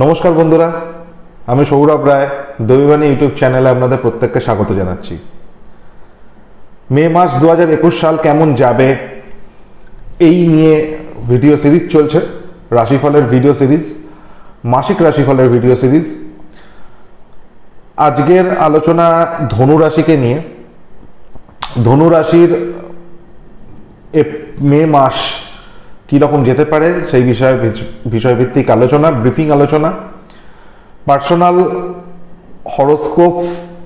নমস্কার বন্ধুরা, আমি সৌরভ রায় দৈবানী ইউটিউব চ্যানেলে আপনাদের প্রত্যেককে স্বাগত জানাচ্ছি। মে মাস 2021 সাল কেমন যাবে এই নিয়ে ভিডিও সিরিজ চলছে, রাশিফলের ভিডিও সিরিজ, মাসিক রাশিফলের ভিডিও সিরিজ। আজকের আলোচনা ধনু রাশিকে নিয়ে। ধনু রাশির মে মাস কীরকম যেতে পারে সেই বিষয়ভিত্তিক আলোচনা, ব্রিফিং আলোচনা। পার্সোনাল হরোস্কোপ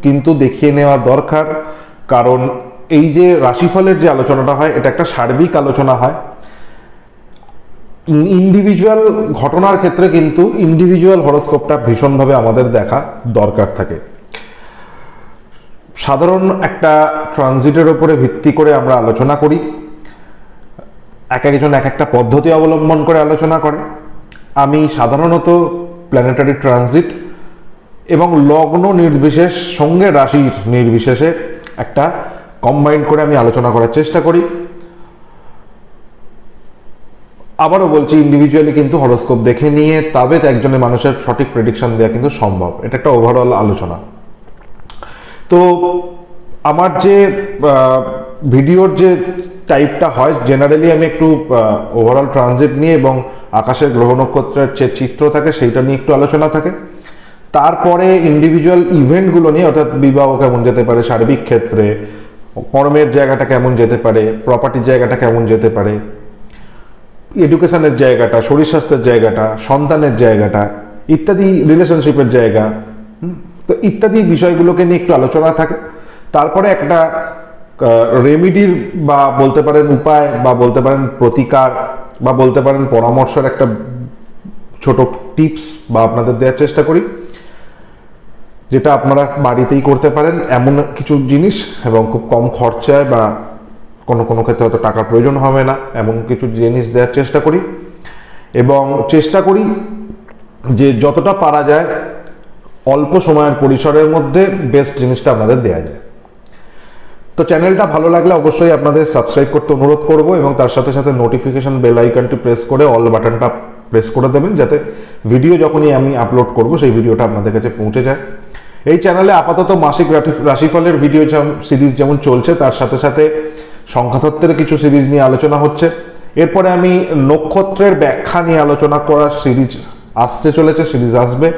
কিন্তু দেখিয়ে নেওয়া দরকার, কারণ এই যে রাশিফলের যে আলোচনাটা হয় এটা একটা সার্বিক আলোচনা হয়। ইন্ডিভিজুয়াল ঘটনার ক্ষেত্রে কিন্তু ইন্ডিভিজুয়াল হরোস্কোপটা ভীষণভাবে আমাদের দেখা দরকার থাকে। সাধারণ একটা ট্রানজিটের উপরে ভিত্তি করে আমরা আলোচনা করি, এক একজন এক একটা পদ্ধতি অবলম্বন করে আলোচনা করে। আমি সাধারণত প্ল্যানেটারি ট্রানজিট এবং লগ্ন নির্বিশেষ সঙ্গে রাশির নির্বিশেষে একটা কম্বাইন করে আমি আলোচনা করার চেষ্টা করি। আবারও বলছি, ইন্ডিভিজুয়ালি কিন্তু হরোস্কোপ দেখে নিয়ে তবে একজনের মানুষের সঠিক প্রেডিকশন দেওয়া কিন্তু সম্ভব। এটা একটা ওভারঅল আলোচনা। তো আমার যে ভিডিওর যে টাইপটা হয়, জেনারেলি আমি একটু ওভারঅল ট্রানজিট নিয়ে এবং আকাশের গ্রহ নক্ষত্রের যে চিত্র থাকে সেইটা নিয়ে একটু আলোচনা থাকে। তারপরে ইন্ডিভিজুয়াল ইভেন্টগুলো নিয়ে, অর্থাৎ বিবাহ কেমন যেতে পারে সার্বিক ক্ষেত্রে, কর্মের জায়গাটা কেমন যেতে পারে, প্রপার্টির জায়গাটা কেমন যেতে পারে, এডুকেশনের জায়গাটা, শরীর স্বাস্থ্যের জায়গাটা, সন্তানের জায়গাটা ইত্যাদি, রিলেশনশিপের জায়গা, তো ইত্যাদি বিষয়গুলোকে নিয়ে একটু আলোচনা থাকে। তারপরে একটা রেমিডির বা বলতে পারেন উপায় বা বলতে পারেন প্রতিকার বা বলতে পারেন পরামর্শের একটা ছোট টিপস বা আপনাদের দেওয়ার চেষ্টা করি, যেটা আপনারা বাড়িতেই করতে পারেন এমন কিছু জিনিস, এবং খুব কম খরচায় বা কোনো কোনো ক্ষেত্রে হয়তো টাকার প্রয়োজন হবে না এমন কিছু জিনিস দেওয়ার চেষ্টা করি। এবং চেষ্টা করি যে যতটা পারা যায় অল্প সময়ের পরিসরের মধ্যে বেস্ট জিনিসটা আপনাদের দেওয়া যায়। তো চ্যানেলটা ভালো লাগলে অবশ্যই আপনাদের সাবস্ক্রাইব করতে অনুরোধ করব, এবং তার সাথে সাথে নোটিফিকেশন বেল আইকনটি প্রেস করে অল বাটনটা প্রেস করে দেবেন, যাতে ভিডিও যখনই আমি আপলোড করব সেই ভিডিওটা আপনাদের কাছে পৌঁছে যায়। এই চ্যানেলে আপাতত মাসিক রাশিফলের ভিডিও সিরিজ যেমন চলছে, তার সাথে সাথে সংখ্যাতত্ত্বের কিছু সিরিজ নিয়ে আলোচনা হচ্ছে। এরপরে আমি নক্ষত্রের ব্যাখ্যা নিয়ে আলোচনা করার সিরিজ আসতে চলেছে, সিরিজ আসবে।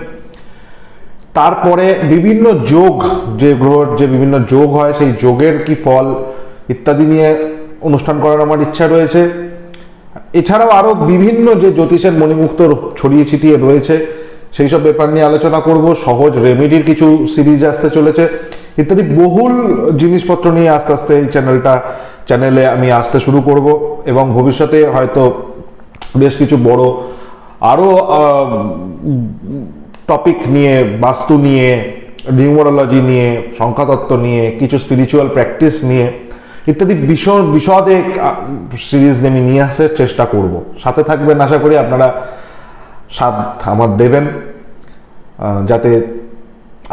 তারপরে বিভিন্ন যোগ, যে গ্রহের যে বিভিন্ন যোগ হয় সেই যোগের কি ফল ইত্যাদি নিয়ে অনুষ্ঠান করার আমার ইচ্ছা রয়েছে। এছাড়াও আরও বিভিন্ন যে জ্যোতিষের মণিমুক্ত ছড়িয়ে ছিটিয়ে রয়েছে সেই সব ব্যাপার নিয়ে আলোচনা করব। সহজ রেমেডির কিছু সিরিজ আসতে চলেছে, ইত্যাদি বহুল জিনিসপত্র নিয়ে আস্তে আস্তে এই চ্যানেলে আমি আসতে শুরু করব, এবং ভবিষ্যতে হয়তো বেশ কিছু বড় আরও টপিক নিয়ে, বাস্তু নিয়ে, নিউমারোলজি নিয়ে, সংখ্যাতত্ত্ব নিয়ে, কিছু স্পিরিচুয়াল প্র্যাকটিস নিয়ে ইত্যাদি বিশদে সিরিজ আমি নিয়ে আসার চেষ্টা করব। সাথে থাকবেন, আশা করি আপনারা সাথ আমার দেবেন, যাতে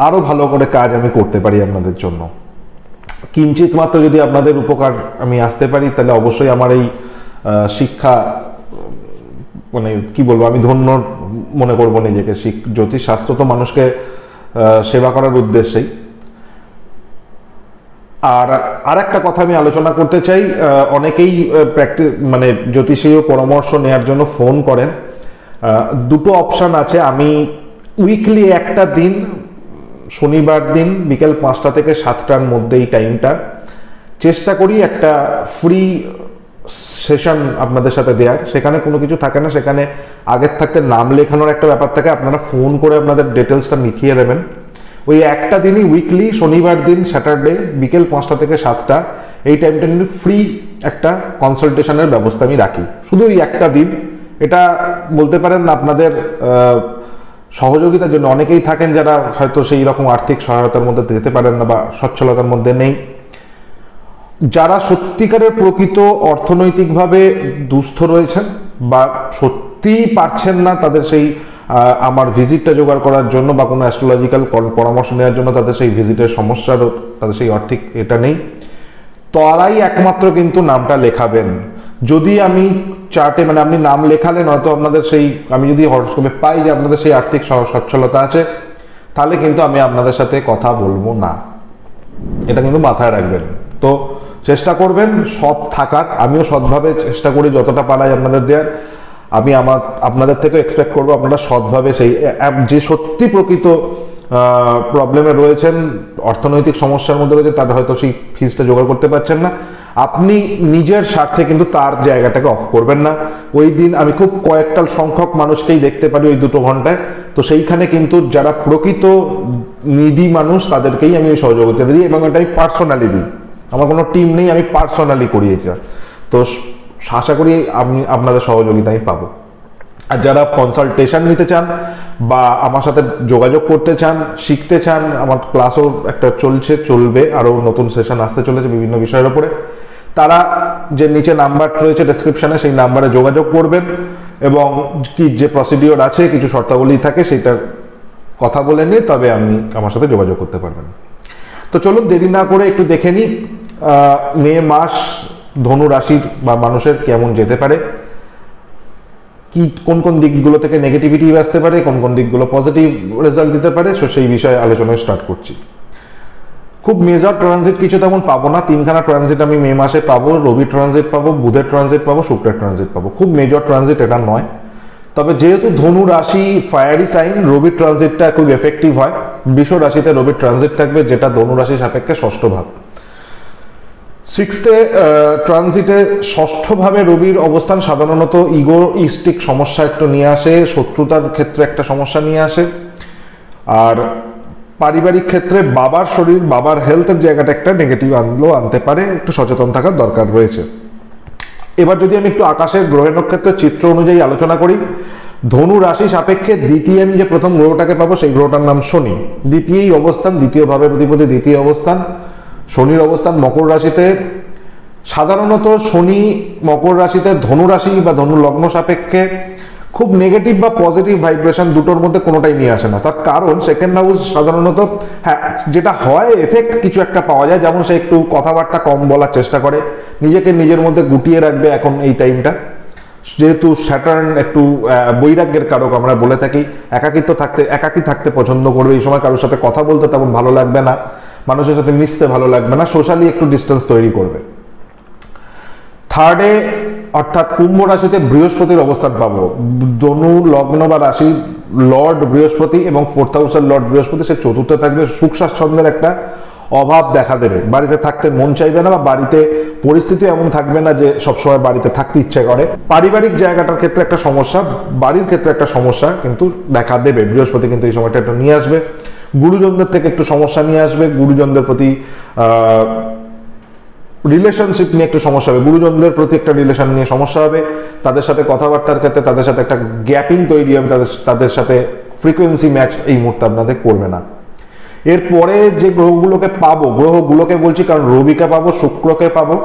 আরও ভালো করে কাজ আমি করতে পারি আপনাদের জন্য। কিঞ্চিত মাত্র যদি আপনাদের উপকার আমি আসতে পারি, তাহলে অবশ্যই আমার এই শিক্ষা, মানে কি বলবো, আমি ধন্য মনে করবো নিজেকে। জ্যোতিষ শাস্ত্র তো মানুষকে সেবা করার উদ্দেশ্যেই। আর একটা কথা আমি আলোচনা করতে চাই, অনেকেই মানে জ্যোতিষীয় পরামর্শ নেওয়ার জন্য ফোন করেন। দুটো অপশান আছে। আমি উইকলি একটা দিন, শনিবার দিন বিকেল 5টা থেকে 7টার মধ্যে এই টাইমটা চেষ্টা করি একটা ফ্রি সেশন আপনাদের সাথে দেওয়ার। সেখানে কোনো কিছু থাকে না, সেখানে আগের থাকতে নাম লেখানোর একটা ব্যাপার থাকে। আপনারা ফোন করে আপনাদের ডিটেলসটা লিখিয়ে দেবেন। ওই একটা দিনই উইকলি, শনিবার দিন, স্যাটারডে বিকেল 5টা থেকে 7টা, এই টাইমটা কিন্তু ফ্রি একটা কনসালটেশনের ব্যবস্থা আমি রাখি। শুধু ওই একটা দিন। এটা বলতে পারেন আপনাদের সহযোগিতার জন্য। অনেকেই থাকেন যারা হয়তো সেই রকম আর্থিক সহায়তার মধ্যে যেতে পারেন না বা সচ্ছলতার মধ্যে নেই। যারা সত্যিকারের প্রকৃত অর্থনৈতিকভাবে দুস্থ রয়েছেন বা সত্যিই পারছেন না তাদের সেই আমার ভিজিটটা জোগাড় করার জন্য বা কোনো অ্যাস্ট্রোলজিক্যাল পরামর্শ নেওয়ার জন্য, তাদের সেই ভিজিটের সমস্যার, তাদের সেই আর্থিক এটা নেই, তারাই একমাত্র কিন্তু নামটা লেখাবেন। যদি আমি চার্টে মানে আপনি নাম লেখালেন, হয়তো আপনাদের সেই, আমি যদি হরোস্কোপে পাই যে আপনাদের সেই আর্থিক সচ্ছলতা আছে, তাহলে কিন্তু আমি আপনাদের সাথে কথা বলবো না, এটা কিন্তু মাথায় রাখবেন। তো চেষ্টা করবেন সৎ থাকার, আমিও সৎভাবে চেষ্টা করি যতটা পারাই আপনাদের দেওয়ার। আমি আপনাদের থেকে এক্সপেক্ট করবো আপনারা সৎভাবে সেই যে সত্যি প্রকৃত প্রবলেমে রয়েছেন, অর্থনৈতিক সমস্যার মধ্যে রয়েছে, তাদের হয়তো সেই ফিজটা জোগাড় করতে পারছেন না, আপনি নিজের স্বার্থে কিন্তু তার জায়গাটাকে অফ করবেন না। ওই দিন আমি খুব কয়েকটা সংখ্যক মানুষকেই দেখতে পারি ওই 2 ঘন্টায়, তো সেইখানে কিন্তু যারা প্রকৃত নিডি মানুষ তাদেরকেই আমি ওই সহযোগিতা দিই, এবং এটা আমি পার্সোনালি দিই, আমার কোনো টিম নেই, আমি পার্সোনালি করি এটা। তো আশা করি আমি আপনাদের সহযোগিতা আমি পাবো। আর যারা কনসালটেশন নিতে চান বা আমার সাথে যোগাযোগ করতে চান, শিখতে চান, আমার ক্লাসও একটা চলবে, আরও নতুন সেশন আসতে চলেছে বিভিন্ন বিষয়ের উপরে, তারা যে নিচে নাম্বার রয়েছে ডেসক্রিপশনে, সেই নাম্বারে যোগাযোগ করবেন, এবং কি যে প্রসিডিওর আছে, কিছু শর্তাবলী থাকে, সেইটার কথা বলে নিয়ে তবে আপনি আমার সাথে যোগাযোগ করতে পারবেন। তো চলুন দেরি না করে একটু দেখে নিই মে মাস ধনু রাশির বা মানুষের কেমন যেতে পারে, কি কোন কোন দিকগুলো থেকে নেগেটিভিটি আসতে পারে, কোন কোন দিকগুলো পজিটিভ রেজাল্ট দিতে পারে, সেই বিষয়ে আলোচনা স্টার্ট করছি। খুব মেজর ট্রানজিট কিছু তেমন পাবো না, 3খানা ট্রানজিট আমি মে মাসে পাবো, রবি ট্রানজিট পাবো, বুধের ট্রানজিট পাবো, শুক্রের ট্রানজিট পাবো। খুব মেজর ট্রানজিট এটা নয়, তবে যেহেতু ধনু রাশি ফায়ারি সাইন, রবির ট্রানজিটটা খুব এফেক্টিভ হয়। বৃষ রাশিতে রবির ট্রানজিট থাকবে, যেটা ধনু রাশি সাপেক্ষে ষষ্ঠ ভাব। 6th ট্রানজিটে ষষ্ঠভাবে রবির অবস্থান সাধারণত ইগোইস্টিক সমস্যা একটু নিয়ে আসে, শত্রুতার ক্ষেত্রে একটা সমস্যা নিয়ে আসে, আর পারিবারিক ক্ষেত্রে বাবার শরীর, বাবার হেলথের জায়গাটা একটা নেগেটিভ আনতে পারে, একটু সচেতন থাকার দরকার রয়েছে। এবার যদি আমি একটু আকাশের গ্রহ নক্ষত্রের চিত্র অনুযায়ী আলোচনা করি, ধনু রাশি সাপেক্ষে দ্বিতীয় আমি যে প্রথম গ্রহটাকে পাবো সেই গ্রহটার নাম শনি, দ্বিতীয় অবস্থান, দ্বিতীয় ভাবের অধিপতি দ্বিতীয় অবস্থান, শনির অবস্থান মকর রাশিতে। সাধারণত শনি মকর রাশিতে ধনু রাশি বা ধনু লগ্ন সাপেক্ষে খুব নেগেটিভ বা পজিটিভ ভাইব্রেশন দুটোর মধ্যে কোনোটাই নিয়ে আসে না। তার কারণ সেকেন্ড হাউস সাধারণত, হ্যাঁ যেটা হয় এফেক্ট কিছু একটা পাওয়া যায়, যেমন সে একটু কথাবার্তা কম বলার চেষ্টা করে, নিজেকে নিজের মধ্যে গুটিয়ে রাখবে এখন এই টাইমটা, যেহেতু স্যাটার্ন একটু বৈরাগ্যের কারক আমরা বলে থাকি, একাকী থাকতে পছন্দ করবে এই সময়, কারোর সাথে কথা বলতে তেমন ভালো লাগবে না, মানুষের সাথে মিশতে ভালো লাগবে না, সোশ্যালি একটু ডিস্টেন্স তৈরি করবে। 3rd অর্থাৎ কুম্ভ রাশিতে বৃহস্পতির অবস্থান পাবো, ধনু লগ্ন বা রাশির লর্ড বৃহস্পতি এবং 4th হাউসের লর্ড বৃহস্পতি, সে চতুর্থে থাকবে, সুখ স্বাচ্ছন্দ্যের একটা অভাব দেখা দেবে, বাড়িতে থাকতে মন চাইবে না, বা বাড়িতে পরিস্থিতি এমন থাকবে না যে সবসময় বাড়িতে থাকতে ইচ্ছে করে। পারিবারিক জায়গাটার ক্ষেত্রে একটা সমস্যা, বাড়ির ক্ষেত্রে একটা সমস্যা কিন্তু দেখা দেবে, বৃহস্পতি কিন্তু এই সময়টা একটু নিয়ে আসবে। গুরুজনদের থেকে একটু সমস্যা নিয়ে আসবে, গুরুজনদের প্রতি রিলেশনশিপ নিয়ে একটু সমস্যা হবে, গুরুজনদের প্রতি একটা রিলেশন নিয়ে সমস্যা হবে, তাদের সাথে কথাবার্তার ক্ষেত্রে তাদের সাথে একটা গ্যাপিং তৈরি হবে, তাদের সাথে ফ্রিকোয়েন্সি ম্যাচ এই মুহূর্তে আপনাদের করবে না। এরপরে যে গ্রহগুলোকে বলছি, কারণ রবিকে পাবো, শুক্রকে পাবো,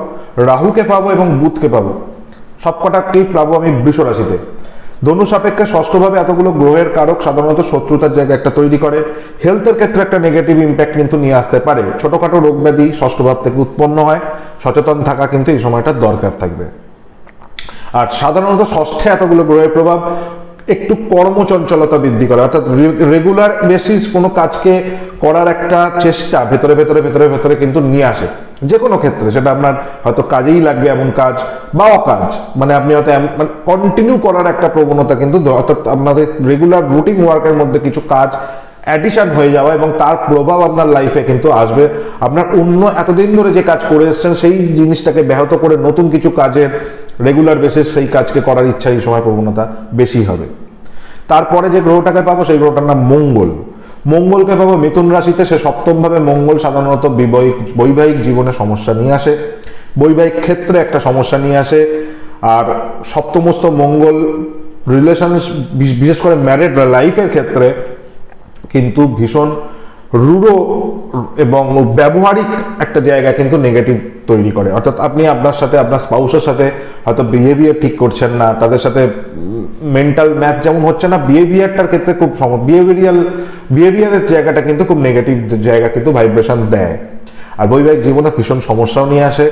রাহুকে পাবো এবং বুধকে পাবো, সবকটাকেই পাবো আমি বৃষ রাশিতে। ধনু সাপেক্ষে ষষ্ঠভাবে এতগুলো গ্রহের কারক সাধারণত শত্রুতার জায়গা একটা তৈরি করে, হেলথের ক্ষেত্রে একটা নেগেটিভ ইম্প্যাক্ট কিন্তু নিয়ে আসতে পারে, ছোটখাটো রোগ ব্যাধি ষষ্ঠ ভাব থেকে উৎপন্ন হয়, সচেতন থাকা কিন্তু এই সময়টা দরকার থাকবে। আর সাধারণত ষষ্ঠে এতগুলো গ্রহের প্রভাব একটু কর্মচঞ্চলতা বৃদ্ধি করে, অর্থাৎ রেগুলার বেসিস কোনো কাজকে করার একটা চেষ্টা ভেতরে ভেতরে ভেতরে ভেতরে কিন্তু নিয়ে আসে, যে কোনো ক্ষেত্রে, সেটা আপনার হয়তো কাজেই লাগবে এমন কাজ বা অকাজ, মানে আপনি হয়তো মানে কন্টিনিউ করার একটা প্রবণতা কিন্তু, অর্থাৎ আপনাদের রেগুলার রুটিন ওয়ার্কের মধ্যে কিছু কাজ অ্যাডিশন হয়ে যাওয়া, এবং তার প্রভাব আপনার লাইফে কিন্তু আসবে। আপনার অন্য এতদিন ধরে যে কাজ করে এসছেন সেই জিনিসটাকে ব্যাহত করে নতুন কিছু কাজের রেগুলার বেসিস সেই কাজকে করার ইচ্ছা এই সময় প্রবণতা বেশি হবে। তারপরে যে গ্রহটাকে পাবো সেই গ্রহটার নাম মঙ্গল, মঙ্গলকে পাবো মিথুন রাশিতে, সে সপ্তমভাবে মঙ্গল সাধারণত বৈবাহিক জীবনে সমস্যা নিয়ে আসে, বৈবাহিক ক্ষেত্রে একটা সমস্যা নিয়ে আসে। আর সপ্তমস্ত মঙ্গল রিলেশন, বিশেষ করে ম্যারিড লাইফের ক্ষেত্রে কিন্তু ভীষণ রূঢ় এবং ব্যবহারিক একটা জায়গা কিন্তু নেগেটিভ তৈরি করে, অর্থাৎ আপনি আপনার সাথে আপনার স্পাউসের সাথে হয়তো বিহেভিয়ার ঠিক করছেন না, তাদের সাথে মেন্টাল ম্যাচ যেমন হচ্ছে না, বিহেভিয়ারটার ক্ষেত্রে খুব বিহেভিয়ারের জায়গাটা কিন্তু খুব নেগেটিভ জায়গা কিন্তু ভাইব্রেশন দেয়। আর বৈবাহিক জীবনে ভীষণ সমস্যাও নিয়ে আসে,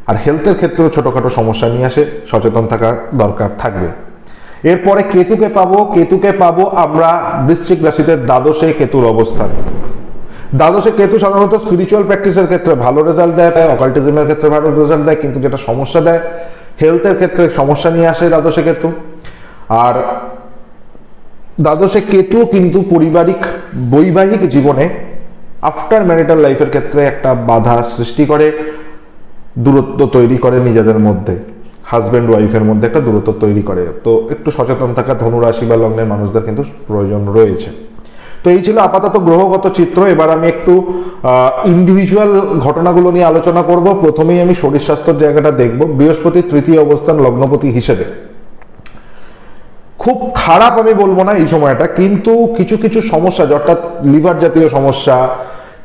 আর হেলথের ক্ষেত্রেও ছোটোখাটো সমস্যা নিয়ে আসে, সচেতন থাকা দরকার থাকবে। এরপরে কেতুকে পাবো আমরা বৃশ্চিক রাশিতে দ্বাদশে কেতুর অবস্থান। দ্বাদশে কেতু সাধারণত স্পিরিচুয়াল প্র্যাকটিসের ক্ষেত্রে ভালো রেজাল্ট দেয়, অকাল্টিজমের ক্ষেত্রে ভালো রেজাল্ট দেয়, কিন্তু যেটা সমস্যা দেয় হেলথের ক্ষেত্রে সমস্যা নিয়ে আসে দ্বাদশে কেতু। আর দ্বাদশে কেতু কিন্তু বৈবাহিক জীবনে আফটার ম্যারিটাল লাইফের ক্ষেত্রে একটা বাধা সৃষ্টি করে, দূরত্ব তৈরি করে নিজেদের মধ্যে, হাজব্যান্ড ওয়াইফের মধ্যে একটা দূরত্ব তৈরি করে। তো একটু সচেতন থাকা ধনুরাশি বা লগ্নের মানুষদের কিন্তু প্রয়োজন রয়েছে। তো এই ছিল আপাতত গ্রহগত চিত্র। এবার আমি একটু ইন্ডিভিজুয়াল ঘটনাগুলো নিয়ে আলোচনা করব। প্রথমেই আমি শরীর স্বাস্থ্যের জায়গাটা দেখব। বৃহস্পতি তৃতীয় অবস্থান লগ্নপতি হিসেবে খুব খারাপ আমি বলবো না এই সময়টা, কিন্তু কিছু কিছু সমস্যা, অর্থাৎ লিভার জাতীয় সমস্যা,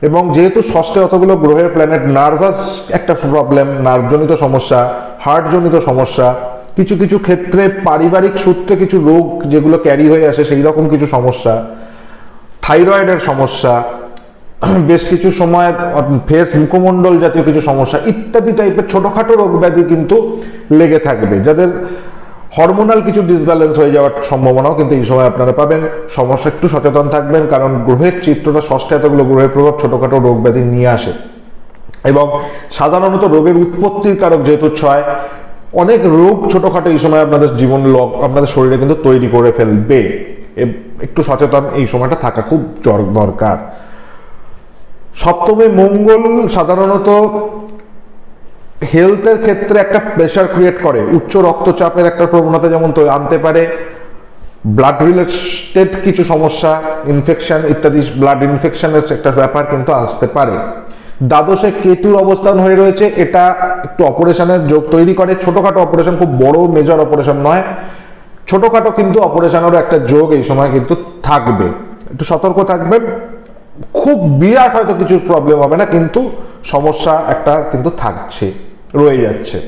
এবং যেহেতু ষষ্ঠে অতগুলো গ্রহের প্ল্যানেট, নার্ভাস একটা প্রবলেম, নার্ভজনিত সমস্যা, হার্টজনিত সমস্যা, কিছু কিছু ক্ষেত্রে পারিবারিক সূত্রে কিছু রোগ যেগুলো ক্যারি হয়ে আসে সেই রকম কিছু সমস্যা, থাইরয়েডের সমস্যা, বেশ কিছু সময় ফেস মুখমণ্ডল জাতীয় কিছু সমস্যা ইত্যাদি টাইপের ছোটখাটো রোগ ব্যাধি কিন্তু লেগে থাকবে। যাদের হরমোনাল কিছু ডিসব্যালেন্স হয়ে যাওয়ার সম্ভাবনাও কিন্তু এই সময় আপনারা পাবেন। সমস্যা একটু সচেতন থাকবেন, কারণ গ্রহের চিত্রটা ষষ্ঠে এতগুলো গ্রহের প্রভাব ছোটখাটো রোগ ব্যাধি নিয়ে আসে, এবং সাধারণত রোগের উৎপত্তির কারক যেহেতু ছয়, অনেক রোগ ছোটখাটো এই সময় আপনাদের আপনাদের শরীরে কিন্তু তৈরি করে ফেলবে। একটু সচেতন এই সময়টা থাকা খুব দরকার। সপ্তমে মঙ্গল সাধারণত হেলথের ক্ষেত্রে একটা প্রেশার ক্রিয়েট করে, উচ্চ রক্তচাপের একটা প্রবণতা যেমন আনতে পারে, ব্লাড রিলেটেড কিছু সমস্যা, ইনফেকশন ইত্যাদি, ব্লাড ইনফেকশনের একটা ব্যাপার কিন্তু আসতে পারে। দ্বাদশে কেতুর অবস্থান হয়ে রয়েছে, এটা একটু অপারেশনের যোগ তৈরি করে। ছোটখাটো অপারেশন, খুব বড় মেজর অপারেশন নয়, ছোটখাটো কিন্তু অপারেশনেরও একটা যোগ এই সময় কিন্তু থাকবে। একটু সতর্ক থাকবেন। খুব বিরাট হয়তো কিছু প্রবলেম হবে না, কিন্তু সমস্যা একটা কিন্তু থাকছে, রয়ে যাচ্ছে।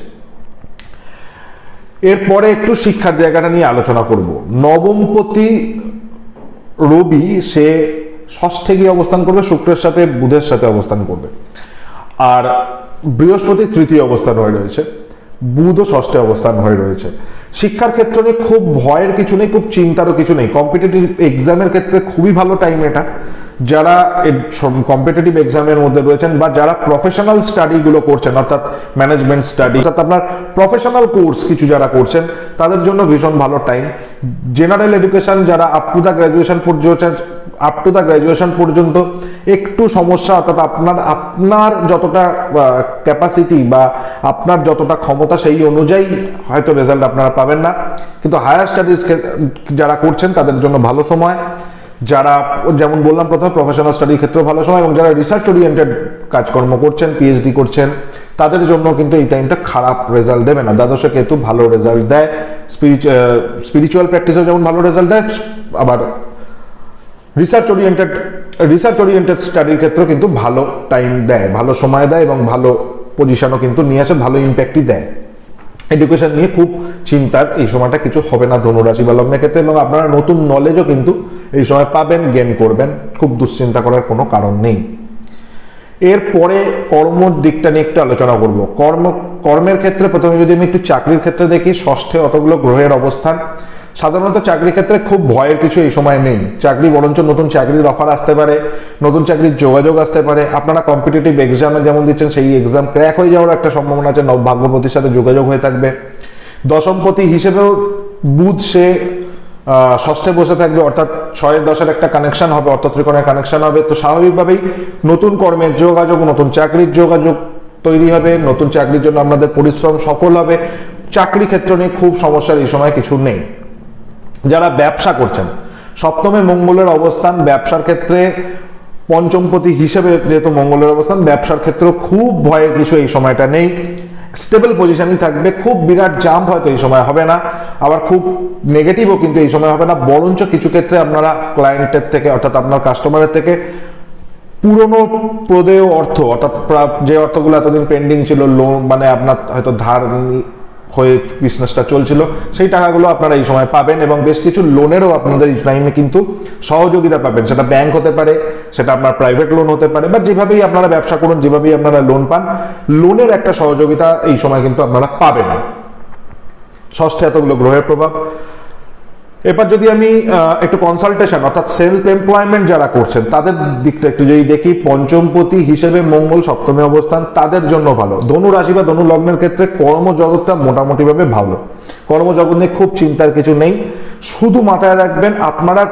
এরপরে একটু শিক্ষার জায়গাটা নিয়ে আলোচনা করব। নবমপতি রবি সে ষষ্ঠে গিয়ে অবস্থান করবে, শুক্রের সাথে বুধের সাথে অবস্থান করবে, আর বৃহস্পতি তৃতীয় অবস্থান হয়ে রয়েছে, বুধও ষষ্ঠে অবস্থান হয়ে রয়েছে। শিক্ষার ক্ষেত্র নিয়ে খুব ভয়ের কিছু নেই, খুব চিন্তারও কিছু নেই। কম্পিটিটিভ এক্সামের ক্ষেত্রে খুবই ভালো টাইম এটা। যারা কম্পিটিটিভ এক্সামের মধ্যে রয়েছেন বা যারা প্রফেশনাল স্টাডিগুলো করছেন, অর্থাৎ ম্যানেজমেন্ট স্টাডি, অর্থাৎ আপনার প্রফেশনাল কোর্স কিছু যারা করছেন, তাদের জন্য ভীষণ ভালো টাইম। জেনারেল এডুকেশন যারা আপ টু দ্য গ্র্যাজুয়েশন পর্যন্ত একটু সমস্যা, অর্থাৎ আপনার যতটা ক্যাপাসিটি বা আপনার যতটা ক্ষমতা সেই অনুযায়ী হয়তো রেজাল্ট আপনারা পাবেন না, কিন্তু হায়ার স্টাডিজ যারা করছেন তাদের জন্য ভালো সময়। যারা যেমন বললাম প্রথমে প্রফেশনাল স্টাডির ক্ষেত্রেও ভালো সময়, এবং যারা রিসার্চ ওরিয়েন্টেড কাজকর্ম করছেন, পিএইচডি করছেন, তাদের জন্য কিন্তু এই টাইমটা খারাপ রেজাল্ট দেবে না। দ্বাদশে কেতু ভালো রেজাল্ট দেয়, স্পিরিচুয়াল প্র্যাকটিসেও যেমন ভালো রেজাল্ট দেয়, আবার রিসার্চ ওরিয়েন্টেড স্টাডির ক্ষেত্রেও কিন্তু ভালো টাইম দেয়, ভালো সময় দেয়, এবং ভালো পজিশনও কিন্তু নিয়ে আসে, ভালো ইম্প্যাক্টই দেয়। এডুকেশন নিয়ে খুব চিন্তার এই সময়টা কিছু হবে না ধনুরাশি বা লগ্নের ক্ষেত্রে, এবং আপনারা নতুন নলেজও কিন্তু এই সময় পাবেন, গেন করবেন, খুব দুশ্চিন্তা করার কোনো কারণ নেই। এরপরে কর্মর দিকটা নিয়ে একটু আলোচনা করব। কর্মের ক্ষেত্রে প্রথমে যদি আমি একটু চাকরির ক্ষেত্রে দেখি, ষষ্ঠে অতগুলো গ্রহের অবস্থান, সাধারণত চাকরির ক্ষেত্রে খুব ভয়ের কিছু এই সময় নেই। চাকরি বরঞ্চ নতুন চাকরির অফার আসতে পারে, নতুন চাকরির যোগাযোগ আসতে পারে। আপনারা কম্পিটিটিভ এক্সামে যেমন দিচ্ছেন সেই এক্সাম ক্র্যাক হয়ে যাওয়ার একটা সম্ভাবনা আছে, ভাগ্যপতির সাথে যোগাযোগ হয়ে থাকবে। দশমপতি হিসেবেও বুধ সে ষষ্ঠে বসে থাকবে, অর্থাৎ 6-10-এর একটা কানেকশন হবে, অর্থত্রিকোণের কানেকশন হবে। তো স্বাভাবিকভাবেই নতুন কর্মের যোগাযোগ, নতুন চাকরির যোগাযোগ তৈরি হবে, নতুন চাকরির জন্য আপনাদের পরিশ্রম সফল হবে। চাকরি ক্ষেত্র নিয়ে খুব সমস্যার এই সময় কিছু নেই। যারা ব্যবসা করছেন, সপ্তমে মঙ্গলের অবস্থান, ব্যবসার ক্ষেত্রে পঞ্চমপতি হিসেবে যেহেতু মঙ্গলের অবস্থান, ব্যবসার ক্ষেত্রেও খুব ভয়ের কিছু এই সময়টা নেই, স্টেবল পজিশনই থাকবে। খুব বিরাট জাম্প হয়তো এই সময় হবে না, আবার খুব নেগেটিভও কিন্তু এই সময় হবে না, বরঞ্চ কিছু ক্ষেত্রে আপনারা ক্লায়েন্টের থেকে, অর্থাৎ আপনার কাস্টমারের থেকে পুরনো প্রদেয় অর্থ, অর্থাৎ যে অর্থগুলো এতদিন পেন্ডিং ছিল, লোন মানে আপনার হয়তো ধার হয়ে বিজনেসটা চলছিল, সেই টাকাগুলো আপনারা এই সময় পাবেন এবং বেশ কিছু লোনেরও আপনাদের এই টাইমে কিন্তু সহযোগিতা পাবেন। সেটা ব্যাংক হতে পারে, সেটা আপনার প্রাইভেট লোন হতে পারে, বা যেভাবেই আপনারা ব্যবসা করুন, যেভাবেই আপনারা লোন পান, লোনের একটা সহযোগিতা এই সময় কিন্তু আপনারা পাবেন। ষষ্ঠে এতগুলো গ্রহের প্রভাব। এবার যদি আমি একটু কনসালটেশন অর্থাৎ সেলফ এমপ্লয়মেন্ট যারা করছেন তাদের দিকটা একটু যদি দেখি, পঞ্চমপতি হিসেবে মঙ্গল সপ্তমে অবস্থান, তাদের জন্য ভালো। ধনু রাশি বা ধনু লগ্নের ক্ষেত্রে কর্মজগৎটা মোটামুটিভাবে ভালো, কর্মজগৎ নিয়ে খুব চিন্তার কিছু নেই। শুধু মাথায় রাখবেন আপনারা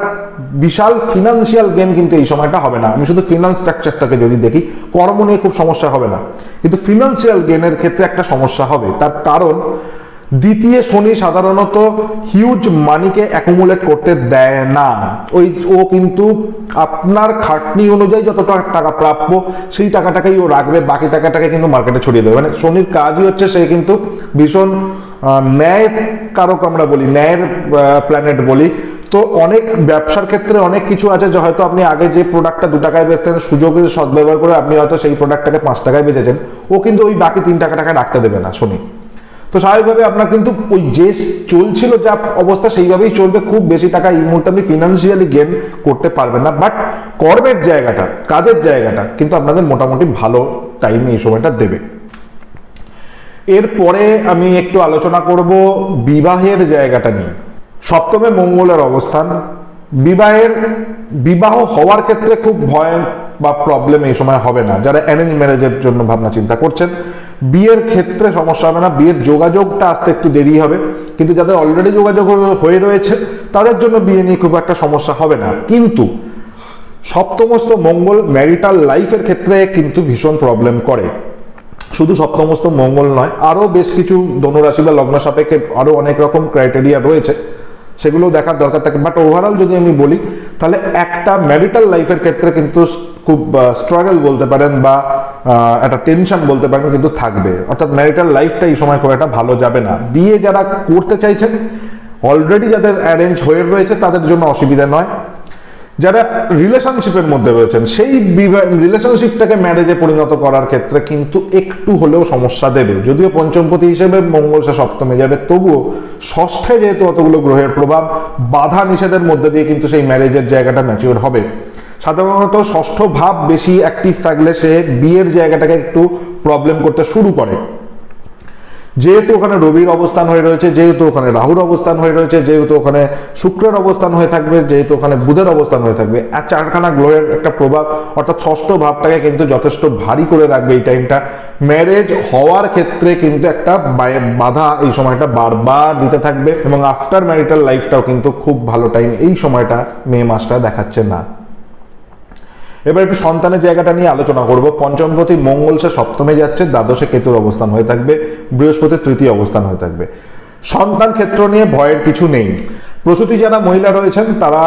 বিশাল ফিনান্সিয়াল গেন কিন্তু এই সময়টা হবে না। আমি শুধু ফিনান্স স্ট্রাকচারটাকে যদি দেখি, কর্ম নিয়ে খুব সমস্যা হবে না, কিন্তু ফিনান্সিয়াল গেনের ক্ষেত্রে একটা সমস্যা হবে। তার কারণ দ্বিতীয় শনি সাধারণত হিউজ মানিকে অ্যাকুমুলেট করতে দেয় না। ও কিন্তু আপনার খাটনি অনুযায়ী যত টাকা প্রাপ্য সেই টাকাটাকেই ও রাখবে, বাকি টাকাটাকে কিন্তু মার্কেটে ছড়িয়ে দেবে। মানে শনির কাজই হচ্ছে সে কিন্তু ভীষণ ন্যায় কারক, আমরা বলি ন্যায়ের প্ল্যানেট বলি। তো অনেক ব্যবসার ক্ষেত্রে অনেক কিছু আছে যে হয়তো আপনি আগে যে প্রোডাক্টটা 2 টাকায় বেচতেন, সুযোগে সদ্ব্যবহার করে আপনি হয়তো সেই প্রোডাক্টটাকে 5 টাকায় বেচেছেন, ও কিন্তু ওই বাকি 3 টাকাটাকে রাখতে দেবে না শনি। তো স্বাভাবিকভাবে আপনার কিন্তু ওই যে চলছিল যা অবস্থা সেইভাবেই চলবে, খুব বেশি টাকা এই মুহূর্তে আপনি ফিনান্সিয়ালি গেন করতে পারবেন না। বাট কর্মের জায়গাটা, কাজের জায়গাটা কিন্তু আপনাদের মোটামুটি ভালো টাইম এই সময়টা দেবে। এরপরে আমি একটু আলোচনা করব বিবাহের জায়গাটা নিয়ে। সপ্তমে মঙ্গলের অবস্থান, বিবাহ হওয়ার ক্ষেত্রে খুব ভয় বা প্রবলেম এই সময় হবে না। যারা অ্যারেঞ্জ ম্যারেজের জন্য ভাবনা চিন্তা করছেন, বিয়ের ক্ষেত্রে সমস্যা হবে না, বিয়ের যোগাযোগটা আসতে একটু দেরি হবে। কিন্তু যাদের অলরেডি যোগাযোগ হয়ে রয়েছে তাদের জন্য বিয়ে নিয়ে খুব একটা সমস্যা হবে না। কিন্তু সপ্তমস্ত মঙ্গল ম্যারিটাল লাইফের ক্ষেত্রে কিন্তু ভীষণ প্রবলেম করে। শুধু সপ্তমস্ত মঙ্গল নয়, আরও বেশ কিছু ধনুরাশি বা লগ্ন সাপেক্ষে আরও অনেক রকম ক্রাইটেরিয়া রয়েছে, সেগুলো দেখার দরকার থাকে। বাট ওভারঅল যদি আমি বলি, তাহলে একটা ম্যারিটাল লাইফের ক্ষেত্রে কিন্তু খুব স্ট্রাগল বলতে পারেন বা একটা টেনশন বলতে পারেন কিন্তু থাকবে। অর্থাৎ ম্যারিটাল লাইফটা এই সময় খুব একটা ভালো যাবে না। বিয়ে যারা করতে চাইছেন, অলরেডি যাদের অ্যারেঞ্জ হয়ে রয়েছে তাদের জন্য অসুবিধা নয়। যারা রিলেশনশিপের মধ্যে রয়েছেন, সেই রিলেশনশিপটাকে ম্যারেজে পরিণত করার ক্ষেত্রে কিন্তু একটু হলেও সমস্যা দেবে। যদিও পঞ্চমপতি হিসেবে মঙ্গল সে সপ্তমে যাবে, তবুও ষষ্ঠে যেহেতু অতগুলো গ্রহের প্রভাব, বাধা নিষেধের মধ্যে দিয়ে কিন্তু সেই ম্যারেজের জায়গাটা ম্যাচিওর হবে। সাধারণত ষষ্ঠ ভাব বেশি অ্যাক্টিভ থাকলে সে বিয়ের জায়গাটাকে একটু প্রবলেম করতে শুরু করে। যেহেতু ওখানে রবির অবস্থান হয়ে রয়েছে, যেহেতু ওখানে রাহুর অবস্থান হয়ে রয়েছে, যেহেতু ওখানে শুক্রের অবস্থান হয়ে থাকবে, যেহেতু ওখানে বুধের অবস্থান হয়ে থাকবে, 4খানা গ্রহের একটা প্রভাব, অর্থাৎ ষষ্ঠ ভাবটাকে কিন্তু যথেষ্ট ভারী করে রাখবে এই টাইমটা। ম্যারেজ হওয়ার ক্ষেত্রে কিন্তু একটা বাধা এই সময়টা বারবার দিতে থাকবে, এবং আফটার ম্যারিটাল লাইফটাও কিন্তু খুব ভালো টাইম এই সময়টা মে মাসটা দেখাচ্ছে না। এবার একটু সন্তানের জায়গাটা নিয়ে আলোচনা করব। পঞ্চমপতি মঙ্গল সে সপ্তমে যাচ্ছে, দ্বাদশে কেতুর অবস্থান হয়ে থাকবে, বৃহস্পতির তৃতীয় অবস্থান হয়ে থাকবে। সন্তান ক্ষেত্র নিয়ে ভয়ের কিছু নেই। প্রসূতি যারা মহিলা রয়েছেন তারা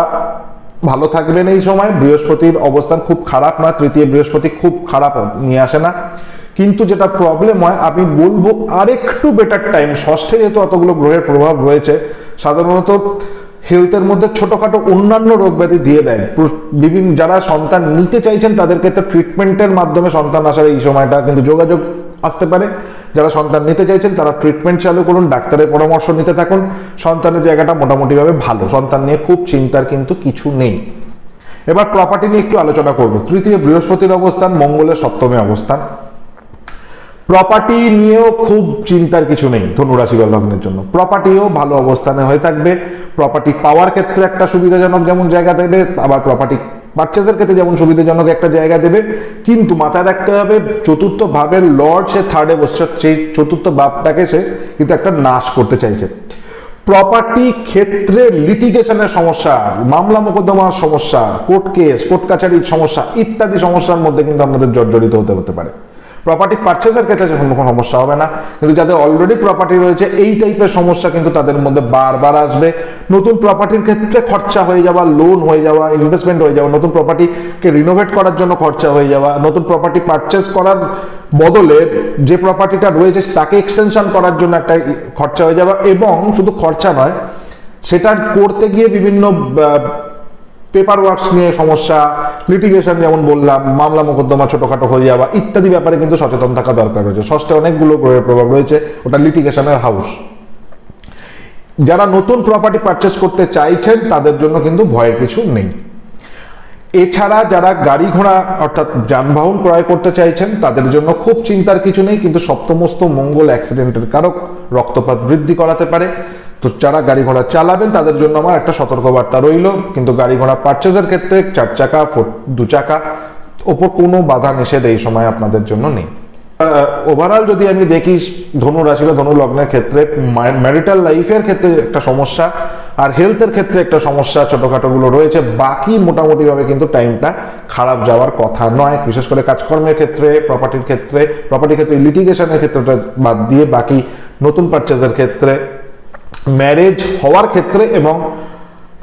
ভালো থাকবেন এই সময়। বৃহস্পতির অবস্থান খুব খারাপ না, তৃতীয় বৃহস্পতি খুব খারাপ নিয়ে আসে না। কিন্তু যেটা প্রবলেম হয়, আমি বলবো আরেকটু বেটার টাইম। ষষ্ঠে যেহেতু অতগুলো গ্রহের প্রভাব রয়েছে, সাধারণত হেলথের মধ্যে ছোটখাটো অন্যান্য রোগ ব্যাধি দিয়ে দেয়। বিভিন্ন যারা সন্তান নিতে চাইছেন তাদের ক্ষেত্রে ট্রিটমেন্টের মাধ্যমে সন্তান আসার এই সময়টা কিন্তু যোগাযোগ আসতে পারে। যারা সন্তান নিতে চাইছেন তারা ট্রিটমেন্ট চালু করুন, ডাক্তারের পরামর্শ নিতে থাকুন। সন্তানের জায়গাটা মোটামুটিভাবে ভালো, সন্তান নিয়ে খুব চিন্তার কিন্তু কিছু নেই। এবার প্রপার্টি নিয়ে একটু আলোচনা করব। তৃতীয় বৃহস্পতির অবস্থান, মঙ্গলের সপ্তমে অবস্থান। প্রপার্টি নিয়েও খুব চিন্তার কিছু নেই ধনুরাশি বা লগ্নের জন্য। প্রপার্টিও ভালো অবস্থানে হয়ে থাকবে। প্রপার্টি পাওয়ার ক্ষেত্রে একটা সুবিধাজনক যেমন জায়গা দেবে, আবার প্রপার্টি পারচেজের ক্ষেত্রে যেমন সুবিধাজনক একটা জায়গা দেবে। কিন্তু মাথায় রাখতে হবে, চতুর্থ ভাবের লর্ড সে থার্ডে বসছে, সেই চতুর্থ ভাবটাকে সে কিন্তু একটা নাশ করতে চাইছে। প্রপার্টি ক্ষেত্রে লিটিগেশনের সমস্যা, মামলা মোকদ্দমার সমস্যা, কোর্ট কেস, কোর্ট কাছারির সমস্যা ইত্যাদি সমস্যার মধ্যে কিন্তু আপনাদের জর্জরিত হতে পারে। প্রপার্টি পারচেজের ক্ষেত্রে কোনো সমস্যা হবে না, কিন্তু যাদের অলরেডি প্রপার্টি রয়েছে এই টাইপের সমস্যা কিন্তু তাদের মধ্যে বারবার আসবে। নতুন প্রপার্টির ক্ষেত্রে খরচা হয়ে যাওয়া, লোন হয়ে যাওয়া, ইনভেস্টমেন্ট হয়ে যাওয়া, নতুন প্রপার্টিকে রিনোভেট করার জন্য খরচা হয়ে যাওয়া, নতুন প্রপার্টি পারচেস করার বদলে যে প্রপার্টিটা রয়েছে তাকে এক্সটেনশন করার জন্য একটা খরচা হয়ে যাওয়া। এবং শুধু খরচা নয়, সেটা করতে গিয়ে বিভিন্ন পেপার ওয়ার্কস নিয়ে সমস্যা, লিটিগেশন যেমন বললাম, মামলা মোকদ্দমা ছোটখাটো হয়ে যাওয়া ইত্যাদি ব্যাপারে কিন্তু সচেতন থাকা দরকার রয়েছে। ষষ্ঠে অনেকগুলো গ্রহের প্রভাব রয়েছে, ওটা লিটিগেশনের হাউস। যারা নতুন প্রপার্টি পারচেস করতে চাইছেন তাদের জন্য কিন্তু ভয়ের কিছু নেই। এছাড়া যারা গাড়ি ঘোড়া অর্থাৎ যানবাহন ক্রয় করতে চাইছেন তাদের জন্য খুব চিন্তার কিছু নেই, কিন্তু সপ্তমস্ত মঙ্গল অ্যাক্সিডেন্টের কারক, রক্তপাত বৃদ্ধি করাতে পারে। তো যারা গাড়ি ঘোড়া চালাবেন তাদের জন্য আমার একটা সতর্কবার্তা রইল, কিন্তু গাড়ি ঘোড়া পারচেজের ক্ষেত্রে 4 চাকা 2 চাকা ওপর কোনো বাধা নিষেধ এই সময় আপনাদের জন্য নেই। ওভারঅল যদি আমি দেখি ধনু রাশি বা ধনু লগ্নের ক্ষেত্রে ম্যারিটাল লাইফের ক্ষেত্রে একটা সমস্যা আর হেলথের ক্ষেত্রে একটা সমস্যা ছোটখাটোগুলো রয়েছে, বাকি মোটামুটিভাবে কিন্তু টাইমটা খারাপ যাওয়ার কথা নয়। বিশেষ করে কাজকর্মের ক্ষেত্রে, প্রপার্টির ক্ষেত্রে লিটিগেশনের ক্ষেত্রটা বাদ দিয়ে বাকি নতুন পারচেজের ক্ষেত্রে, ম্যারেজ হওয়ার ক্ষেত্রে এবং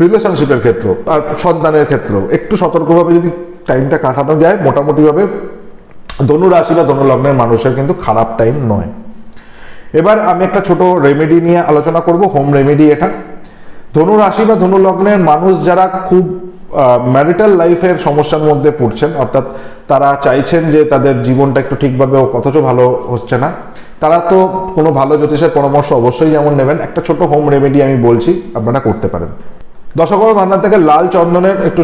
রিলেশনশিপের ক্ষেত্র আর সন্তানের ক্ষেত্রেও একটু সতর্কভাবে যদি টাইমটা কাটানো যায় মোটামুটিভাবে ধনু রাশি বা ধনু লগ্নের মানুষের কিন্তু খারাপ টাইম নয়। এবার আমি একটা ছোট রেমেডি নিয়ে আলোচনা করব, হোম রেমেডি এটা। ধনু রাশি বা ধনু লগ্নের মানুষ যারা খুব ম্যারিটাল লাইফের সমস্যার মধ্যে পড়ছেন, অর্থাৎ তারা চাইছেন যে তাদের জীবনটা একটু ঠিকভাবে অথচ ভালো হচ্ছে না, তারা তো কোনো ভালো জ্যোতিষের পরামর্শ অবশ্যই যেমন নেবেন। একটা ছোট হোম রেমেডি আমি বলছি, আপনারা করতে পারেন। দশকর্মার ভান্ডার থেকে লাল চন্দনের একটু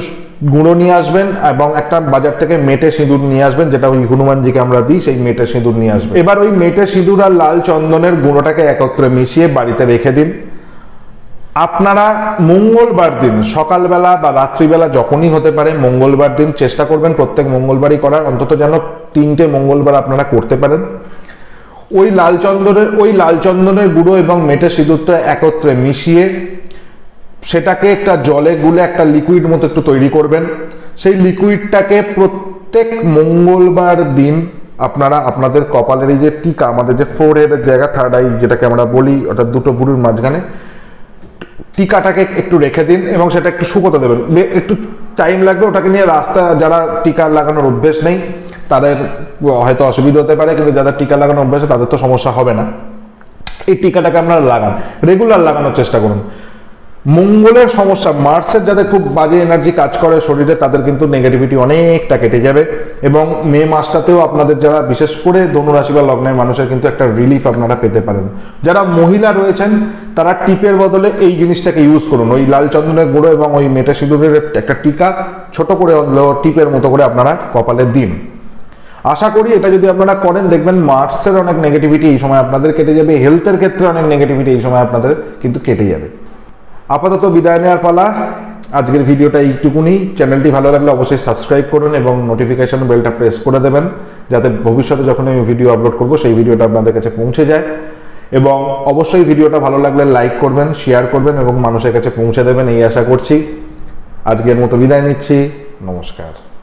গুঁড়ো নিয়ে আসবেন এবং একটা বাজার থেকে মেটে সিঁদুর নিয়ে আসবেন, যেটা ওই হনুমানজিকে আমরা দিই, সেই মেটে সিঁদুর নিয়ে আসবেন। এবার ওই মেটে সিঁদুর আর লাল চন্দনের গুঁড়োটাকে একত্রে মিশিয়ে বাড়িতে রেখে দিন। আপনারা মঙ্গলবার দিন সকালবেলা বা রাত্রিবেলা যখনই হতে পারে মঙ্গলবার দিন চেষ্টা করবেন প্রত্যেক মঙ্গলবারই করার, অন্তত যেন 3টে মঙ্গলবার আপনারা করতে পারেন। ওই লাল চন্দনের গুঁড়ো এবং মেটে সিঁদুরটা একত্রে মিশিয়ে সেটাকে একটা জলে গুলে একটা লিকুইড মতো একটু তৈরি করবেন। সেই লিকুইডটাকে প্রত্যেক মঙ্গলবার দিন আপনারা আপনাদের কপালের এই যে টিকা, আমাদের যে ফোরহেডের জায়গা, থার্ড আই যেটাকে আমরা বলি, অর্থাৎ দুটো ভুরুর মাঝখানে টিকাটাকে একটু রেখে দিন এবং সেটা একটু শুকোতে দেবেন। একটু টাইম লাগবে, ওটাকে নিয়ে রাস্তা যারা টিকা লাগানোর অভ্যেস নেই তাদের হয়তো অসুবিধা হতে পারে, কিন্তু যাদের টিকা লাগানোর অভ্যেস তাদের তো সমস্যা হবে না। এই টিকাটাকে আপনারা লাগান, রেগুলার লাগানোর চেষ্টা করুন। মঙ্গলের সমস্যা, মার্সের যাদের খুব বাজে এনার্জি কাজ করে শরীরে, তাদের কিন্তু নেগেটিভিটি অনেকটা কেটে যাবে এবং মে মাসটাতেও আপনাদের যারা বিশেষ করে ধনু রাশি বা লগ্নের মানুষের কিন্তু একটা রিলিফ আপনারা পেতে পারেন। যারা মহিলা রয়েছেন তারা টিপের বদলে এই জিনিসটাকে ইউজ করুন, ওই লাল চন্দনের গুঁড়ো এবং ওই মেটে সিঁদুরের একটা টিকা ছোট করে টিপের মতো করে আপনারা কপালে দিন। আশা করি এটা যদি আপনারা করেন দেখবেন মার্সের অনেক নেগেটিভিটি এই সময় আপনাদের কেটে যাবে, হেলথের ক্ষেত্রে অনেক নেগেটিভিটি এই সময় আপনাদের কিন্তু কেটে যাবে। আপাতত বিদায় নেওয়ার পালা। আজকের ভিডিওটা এইটুকুনি। চ্যানেলটি ভালো লাগলে অবশ্যই সাবস্ক্রাইব করুন এবং নোটিফিকেশন বেলটা প্রেস করে দেবেন, যাতে ভবিষ্যতে যখন আমি ভিডিও আপলোড করব সেই ভিডিওটা আপনাদের কাছে পৌঁছে যায়। এবং অবশ্যই ভিডিওটা ভালো লাগলে লাইক করবেন, শেয়ার করবেন এবং মানুষের কাছে পৌঁছে দেবেন, এই আশা করছি। আজকের মতো বিদায় নিচ্ছি, নমস্কার।